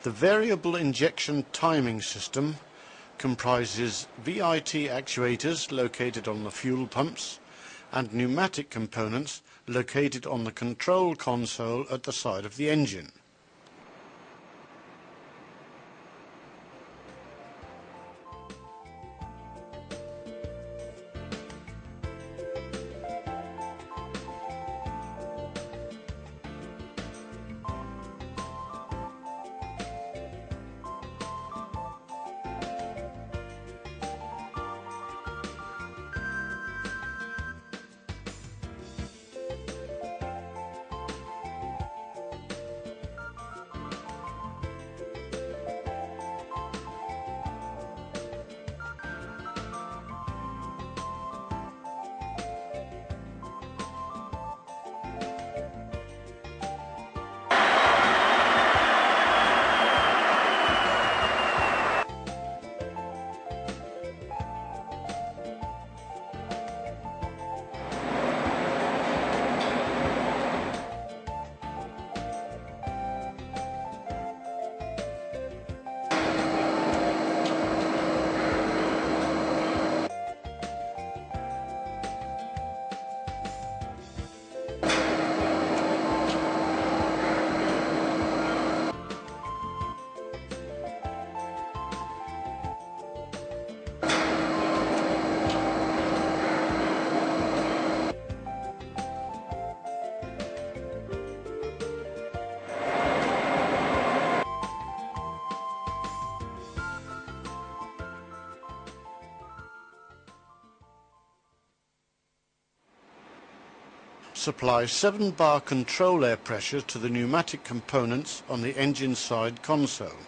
The variable injection timing system comprises VIT actuators located on the fuel pumps and pneumatic components located on the control console at the side of the engine. Supply 7 bar control air pressure to the pneumatic components on the engine side console.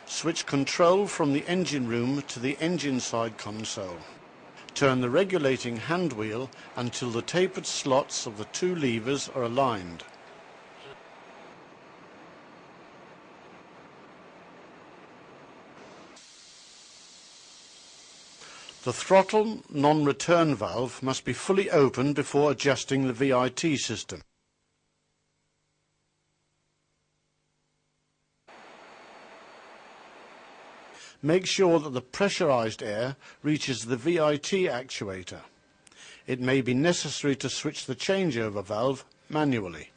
Switch control from the engine room to the engine side console. Turn the regulating hand wheel until the tapered slots of the two levers are aligned. The throttle non-return valve must be fully open before adjusting the VIT system. Make sure that the pressurized air reaches the VIT actuator. It may be necessary to switch the changeover valve manually.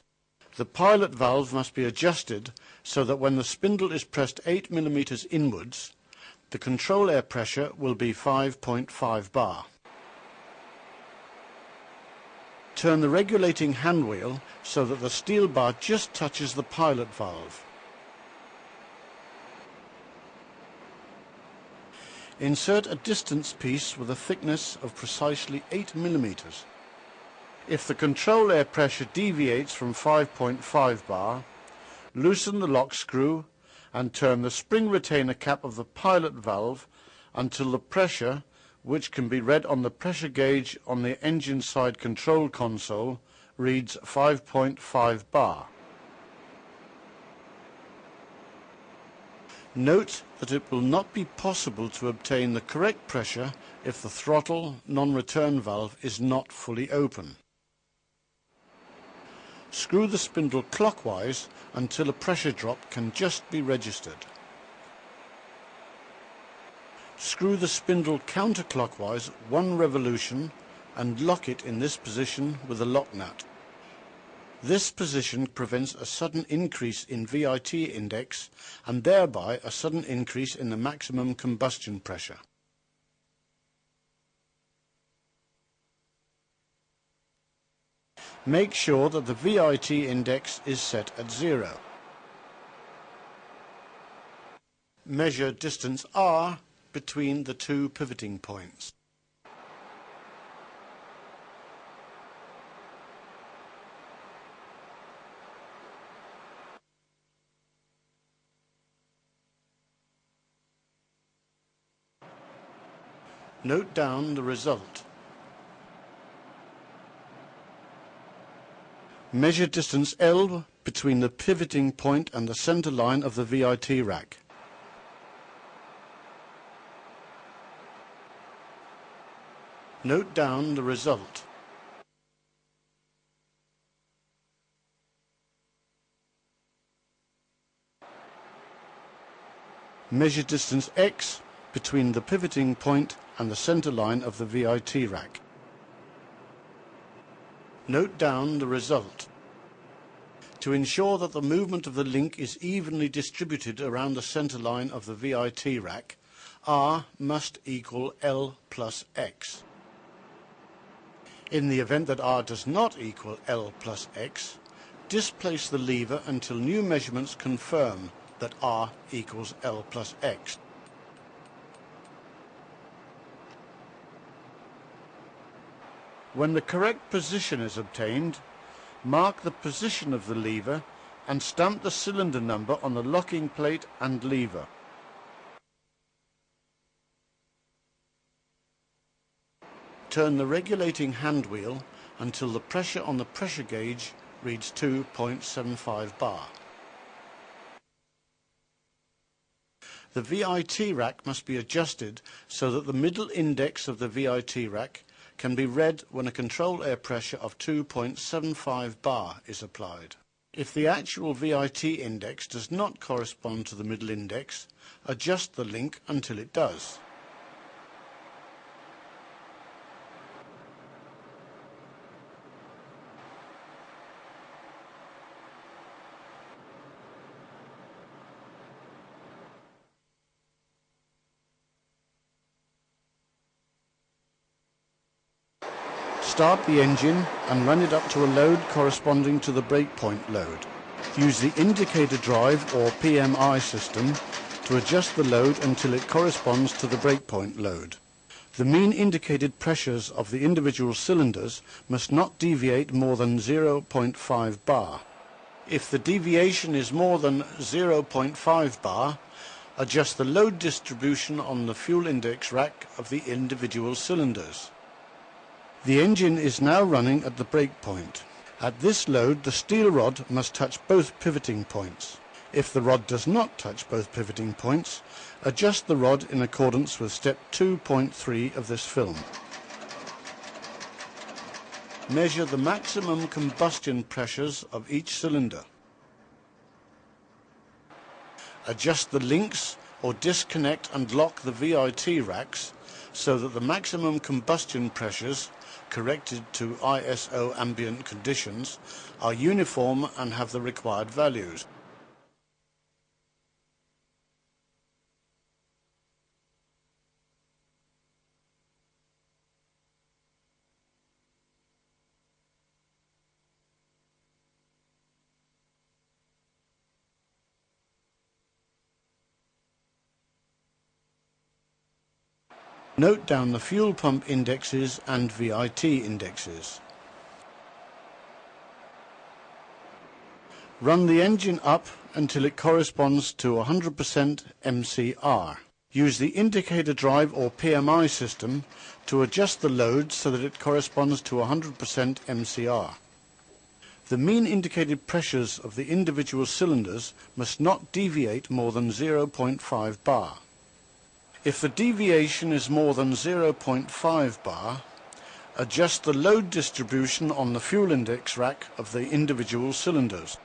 The pilot valve must be adjusted so that when the spindle is pressed 8 mm inwards, the control air pressure will be 5.5 bar. Turn the regulating hand wheel so that the steel bar just touches the pilot valve. Insert a distance piece with a thickness of precisely 8 mm. If the control air pressure deviates from 5.5 bar, loosen the lock screw and turn the spring retainer cap of the pilot valve until the pressure, which can be read on the pressure gauge on the engine side control console, reads 5.5 bar. Note that it will not be possible to obtain the correct pressure if the throttle non-return valve is not fully open. Screw the spindle clockwise until a pressure drop can just be registered. Screw the spindle counterclockwise 1 revolution and lock it in this position with a lock nut. This position prevents a sudden increase in VIT index and thereby a sudden increase in the maximum combustion pressure. Make sure that the VIT index is set at 0. Measure distance R between the two pivoting points. Note down the result. Measure distance L between the pivoting point and the center line of the VIT rack. Note down the result. Measure distance x between the pivoting point and the center line of the VIT rack. Note down the result. To ensure that the movement of the link is evenly distributed around the center line of the VIT rack, R must equal L plus X. In the event that R does not equal L plus X, displace the lever until new measurements confirm that R equals L plus X. When the correct position is obtained, mark the position of the lever and stamp the cylinder number on the locking plate and lever. Turn the regulating hand wheel until the pressure on the pressure gauge reads 2.75 bar. The VIT rack must be adjusted so that the middle index of the VIT rack can be read when a control air pressure of 2.75 bar is applied. If the actual VIT index does not correspond to the middle index, adjust the link until it does. Start the engine and run it up to a load corresponding to the breakpoint load. Use the indicator drive or PMI system to adjust the load until it corresponds to the breakpoint load. The mean indicated pressures of the individual cylinders must not deviate more than 0.5 bar. If the deviation is more than 0.5 bar, adjust the load distribution on the fuel index rack of the individual cylinders. The engine is now running at the brake point. At this load, the steel rod must touch both pivoting points. If the rod does not touch both pivoting points, adjust the rod in accordance with step 2.3 of this film. Measure the maximum combustion pressures of each cylinder. Adjust the links or disconnect and lock the VIT racks so that the maximum combustion pressures, corrected to ISO ambient conditions, are uniform and have the required values. Note down the fuel pump indexes and VIT indexes. Run the engine up until it corresponds to 100% MCR. Use the indicator drive or PMI system to adjust the load so that it corresponds to 100% MCR. The mean indicated pressures of the individual cylinders must not deviate more than 0.5 bar. If the deviation is more than 0.5 bar, adjust the load distribution on the fuel index rack of the individual cylinders.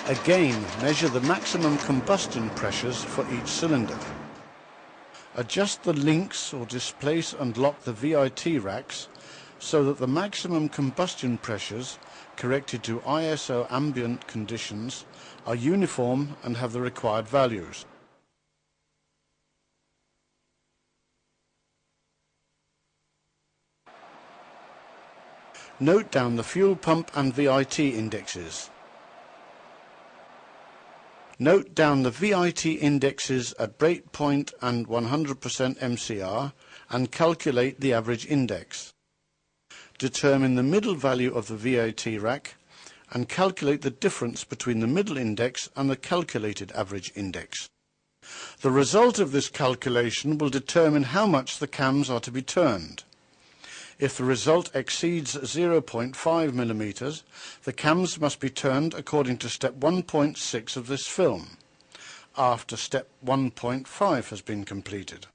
Again, measure the maximum combustion pressures for each cylinder. Adjust the links or displace and lock the VIT racks so that the maximum combustion pressures, corrected to ISO ambient conditions, are uniform and have the required values. Note down the fuel pump and VIT indexes. Note down the VIT indexes at breakpoint and 100% MCR and calculate the average index. Determine the middle value of the VIT rack and calculate the difference between the middle index and the calculated average index. The result of this calculation will determine how much the cams are to be turned. If the result exceeds 0.5 millimeters, the cams must be turned according to step 1.6 of this film, after step 1.5 has been completed.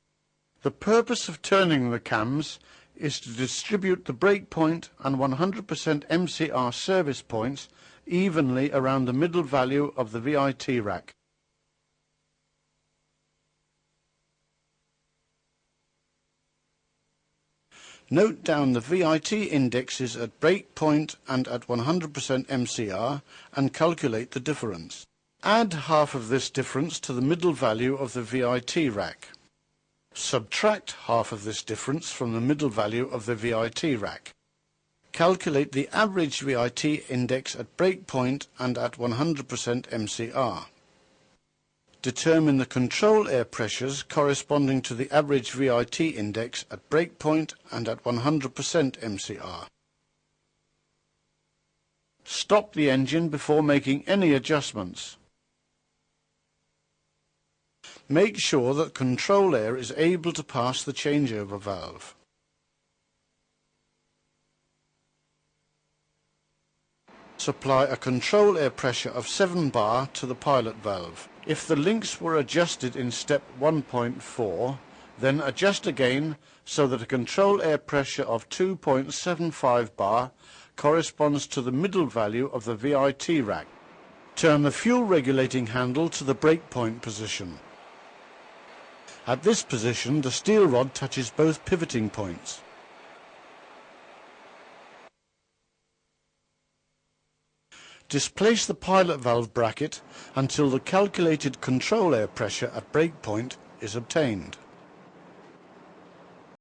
The purpose of turning the cams is to distribute the breakpoint and 100% MCR service points evenly around the middle value of the VIT rack. Note down the VIT indexes at breakpoint and at 100% MCR and calculate the difference. Add half of this difference to the middle value of the VIT rack. Subtract half of this difference from the middle value of the VIT rack. Calculate the average VIT index at breakpoint and at 100% MCR. Determine the control air pressures corresponding to the average VIT index at breakpoint and at 100% MCR. Stop the engine before making any adjustments. Make sure that control air is able to pass the changeover valve. Supply a control air pressure of 7 bar to the pilot valve. If the links were adjusted in step 1.4, then adjust again so that a control air pressure of 2.75 bar corresponds to the middle value of the VIT rack. Turn the fuel regulating handle to the breakpoint position. At this position, the steel rod touches both pivoting points. Displace the pilot valve bracket until the calculated control air pressure at breakpoint is obtained.